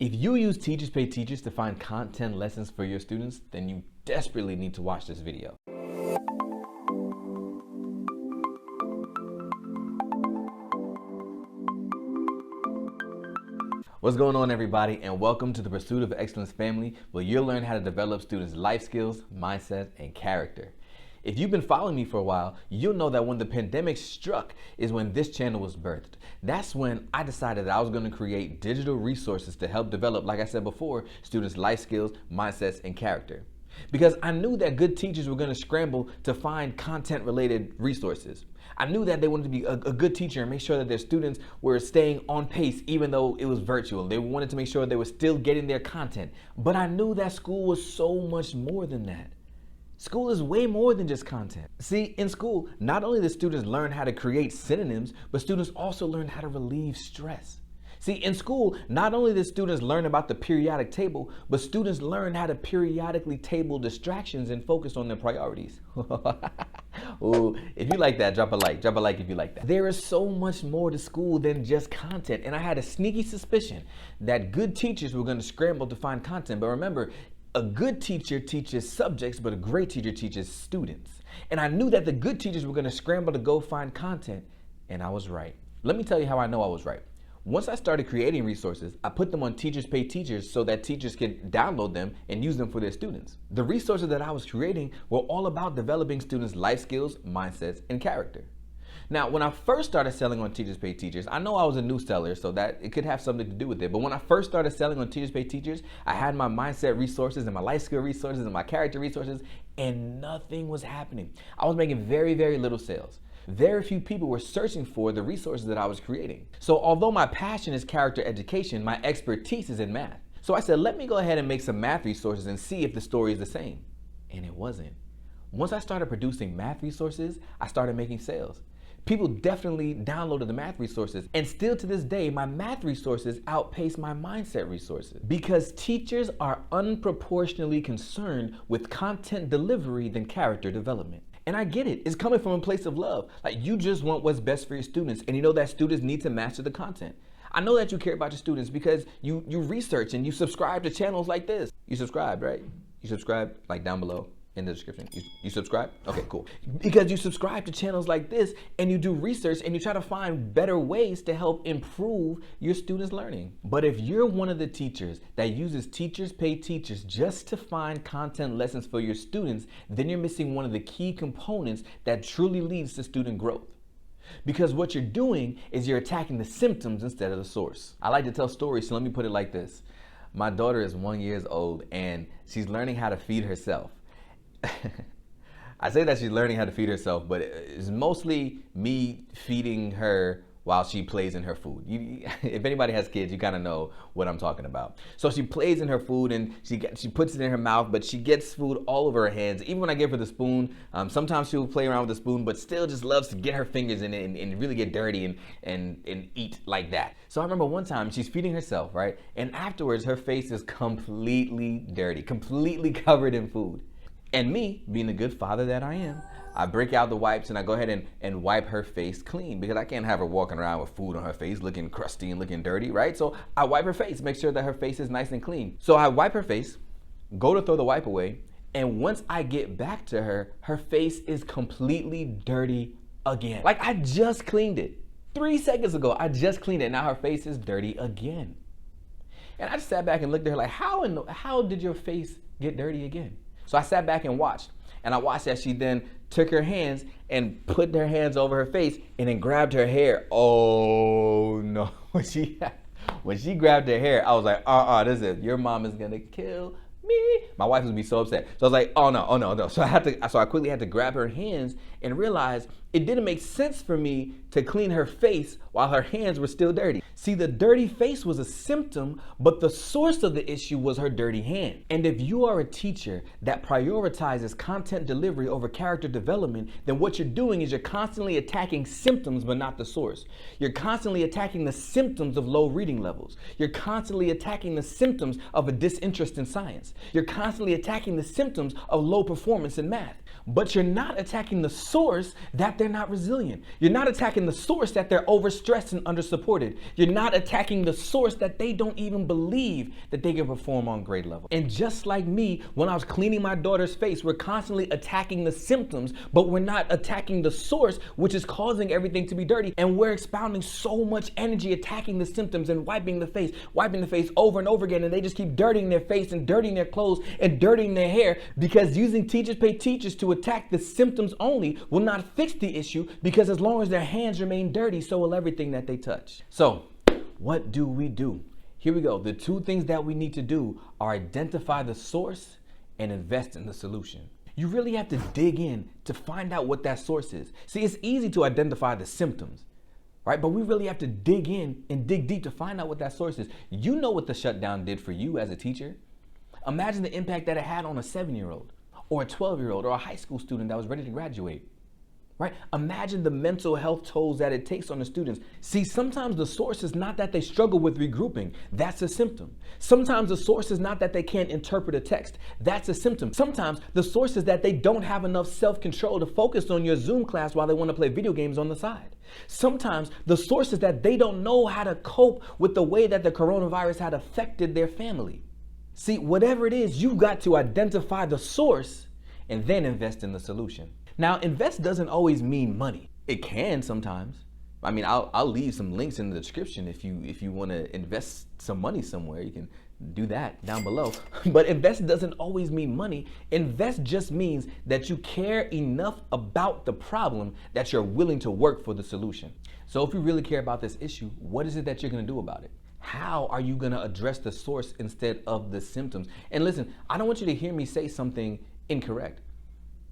If you use Teachers Pay Teachers to find content lessons for your students, then you desperately need to watch this video. What's going on, everybody, and welcome to the Pursuit of Excellence family, where you'll learn how to develop students' life skills, mindset, and character. If you've been following me for a while, you'll know that when the pandemic struck is when this channel was birthed. That's when I decided that I was going to create digital resources to help develop, like I said before, students' life skills, mindsets, and character. Because I knew that good teachers were going to scramble to find content-related resources. I knew that they wanted to be a good teacher and make sure that their students were staying on pace even though it was virtual. They wanted to make sure they were still getting their content. But I knew that school was so much more than that. School is way more than just content. See, in school, not only do students learn how to create synonyms, but students also learn how to relieve stress. See, in school, not only do students learn about the periodic table, but students learn how to periodically table distractions and focus on their priorities. Ooh, if you like that, drop a like. Drop a like if you like that. There is so much more to school than just content, and I had a sneaky suspicion that good teachers were going to scramble to find content. But remember, a good teacher teaches subjects, but a great teacher teaches students. And I knew that the good teachers were going to scramble to go find content, and I was right. Let me tell you how I know I was right. Once I started creating resources, I put them on Teachers Pay Teachers so that teachers could download them and use them for their students. The resources that I was creating were all about developing students' life skills, mindsets, and character. Now, when I first started selling on Teachers Pay Teachers, I know I was a new seller, so that it could have something to do with it. But when I first started selling on Teachers Pay Teachers, I had my mindset resources and my life skill resources and my character resources, and nothing was happening. I was making very, very little sales. Very few people were searching for the resources that I was creating. So although my passion is character education, my expertise is in math. So I said, let me go ahead and make some math resources and see if the story is the same. And it wasn't. Once I started producing math resources, I started making sales. People definitely downloaded the math resources, and still to this day, my math resources outpace my mindset resources because teachers are unproportionally concerned with content delivery than character development. And I get it. It's coming from a place of love. Like, you just want what's best for your students, and you know that students need to master the content. I know that you care about your students because you research and you subscribe to channels like this. You subscribe, right? You subscribe, like down below in the description. You subscribe? Okay, cool. Because you subscribe to channels like this and you do research and you try to find better ways to help improve your students' learning. But if you're one of the teachers that uses Teachers Pay Teachers just to find content lessons for your students, then you're missing one of the key components that truly leads to student growth. Because what you're doing is you're attacking the symptoms instead of the source. I like to tell stories, so let me put it like this. My daughter is 1 year old and she's learning how to feed herself. I say that she's learning how to feed herself, but it's mostly me feeding her while she plays in her food. If anybody has kids, you kind of know what I'm talking about. So she plays in her food and she puts it in her mouth, but she gets food all over her hands. Even when I give her the spoon, sometimes she'll play around with the spoon, but still just loves to get her fingers in it and really get dirty and eat like that. So I remember one time she's feeding herself, right? And afterwards, her face is completely dirty, completely covered in food. And me, being the good father that I am, I break out the wipes and I go ahead and wipe her face clean because I can't have her walking around with food on her face looking crusty and looking dirty, right? So I wipe her face, make sure that her face is nice and clean. So I wipe her face, go to throw the wipe away, and once I get back to her, her face is completely dirty again. Like, I just cleaned it. 3 seconds ago, I just cleaned it. Now her face is dirty again. And I just sat back and looked at her like, how did your face get dirty again? So I sat back and watched, and I watched as she then took her hands and put her hands over her face and then grabbed her hair. Oh no, when she grabbed her hair, I was like, your mom is gonna kill me. My wife would be so upset. So I was like, oh no. So I quickly had to grab her hands and realize it didn't make sense for me to clean her face while her hands were still dirty. See, the dirty face was a symptom, but the source of the issue was her dirty hand. And if you are a teacher that prioritizes content delivery over character development, then what you're doing is you're constantly attacking symptoms, but not the source. You're constantly attacking the symptoms of low reading levels. You're constantly attacking the symptoms of a disinterest in science. You're constantly attacking the symptoms of low performance in math. But you're not attacking the source that they're not resilient. You're not attacking the source that they're overstressed and undersupported. You're not attacking the source that they don't even believe that they can perform on grade level. And just like me, when I was cleaning my daughter's face, we're constantly attacking the symptoms, but we're not attacking the source, which is causing everything to be dirty. And we're expounding so much energy attacking the symptoms and wiping the face over and over again. And they just keep dirtying their face and dirtying their clothes and dirtying their hair, because using teachers pay teachers to attack the symptoms only will not fix the issue, because as long as their hands remain dirty, so will everything that they touch. So what do we do? Here we go. The two things that we need to do are identify the source and invest in the solution. You really have to dig in to find out what that source is. See, it's easy to identify the symptoms, right? But we really have to dig in and dig deep to find out what that source is. You know what the shutdown did for you as a teacher. Imagine the impact that it had on a 7-year-old or a 12-year-old or a high school student that was ready to graduate, right? Imagine the mental health tolls that it takes on the students. See, sometimes the source is not that they struggle with regrouping. That's a symptom. Sometimes the source is not that they can't interpret a text. That's a symptom. Sometimes the source is that they don't have enough self-control to focus on your Zoom class while they want to play video games on the side. Sometimes the source is that they don't know how to cope with the way that the coronavirus had affected their family. See, whatever it is, you've got to identify the source and then invest in the solution. Now, invest doesn't always mean money. It can sometimes. I mean, I'll leave some links in the description if you want to invest some money somewhere. You can do that down below. But invest doesn't always mean money. Invest just means that you care enough about the problem that you're willing to work for the solution. So if you really care about this issue, what is it that you're going to do about it? How are you going to address the source instead of the symptoms? And listen, I don't want you to hear me say something incorrect.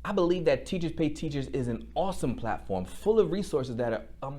I believe that Teachers Pay Teachers is an awesome platform full of resources that are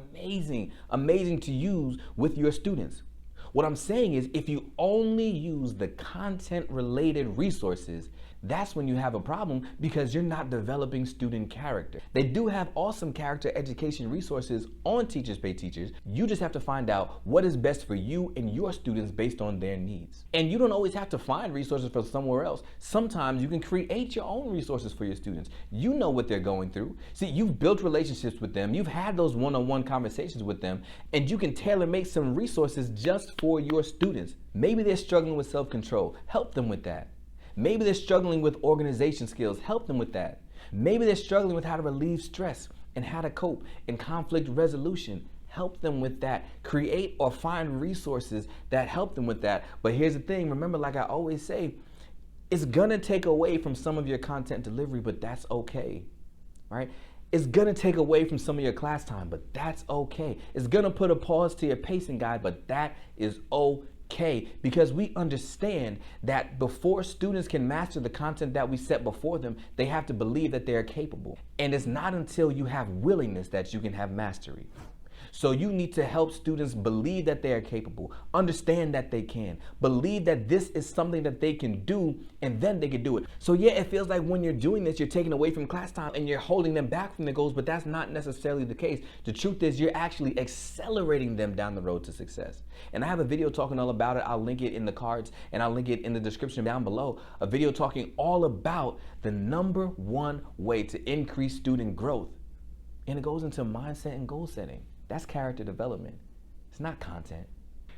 amazing to use with your students. What I'm saying is, if you only use the content-related resources, that's when you have a problem, because you're not developing student character. They do have awesome character education resources on Teachers Pay Teachers. You just have to find out what is best for you and your students based on their needs. And you don't always have to find resources from somewhere else. Sometimes you can create your own resources for your students. You know what they're going through. See, you've built relationships with them. You've had those one-on-one conversations with them, and you can tailor make some resources just for your students. Maybe they're struggling with self-control. Help them with that. Maybe they're struggling with organization skills. Help them with that. Maybe they're struggling with how to relieve stress and how to cope in conflict resolution. Help them with that. Create or find resources that help them with that. But here's the thing. Remember, like I always say, it's going to take away from some of your content delivery, but that's okay, right? It's going to take away from some of your class time, but that's okay. It's going to put a pause to your pacing guide, but that is okay, because we understand that before students can master the content that we set before them, they have to believe that they are capable. And it's not until you have willingness that you can have mastery. So you need to help students believe that they are capable, understand that they can, believe that this is something that they can do, and then they can do it. So yeah, it feels like when you're doing this, you're taking away from class time and you're holding them back from their goals, but that's not necessarily the case. The truth is, you're actually accelerating them down the road to success. And I have a video talking all about it. I'll link it in the cards and I'll link it in the description down below. A video talking all about the #1 way to increase student growth. And it goes into mindset and goal setting. That's character development. It's not content.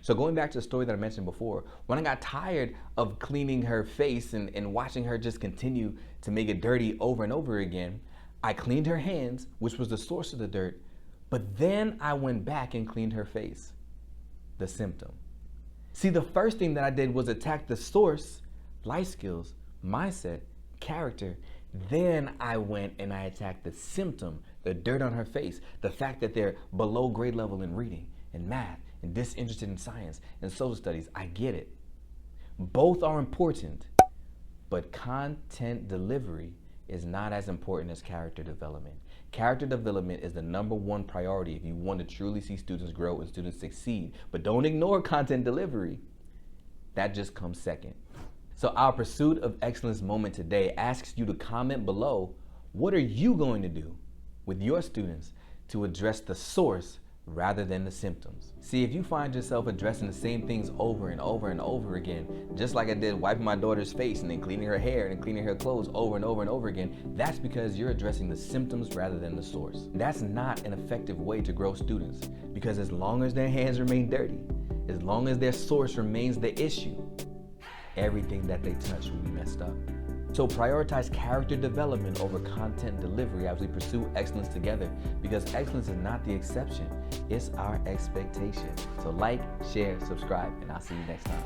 So going back to the story that I mentioned before, when I got tired of cleaning her face and watching her just continue to make it dirty over and over again, I cleaned her hands, which was the source of the dirt, but then I went back and cleaned her face, the symptom. See, the first thing that I did was attack the source, life skills, mindset, character. Then I went and I attacked the symptom, the dirt on her face, the fact that they're below grade level in reading and math and disinterested in science and social studies. I get it. Both are important, but content delivery is not as important as character development. Character development is the #1 priority if you want to truly see students grow and students succeed. But don't ignore content delivery. That just comes second. So our Pursuit of Excellence moment today asks you to comment below, what are you going to do with your students to address the source rather than the symptoms. See, if you find yourself addressing the same things over and over and over again, just like I did wiping my daughter's face and then cleaning her hair and cleaning her clothes over and over and over again, that's because you're addressing the symptoms rather than the source. That's not an effective way to grow students, because as long as their hands remain dirty, as long as their source remains the issue, everything that they touch will be messed up. So prioritize character development over content delivery as we pursue excellence together, because excellence is not the exception, it's our expectation. So like, share, subscribe, and I'll see you next time.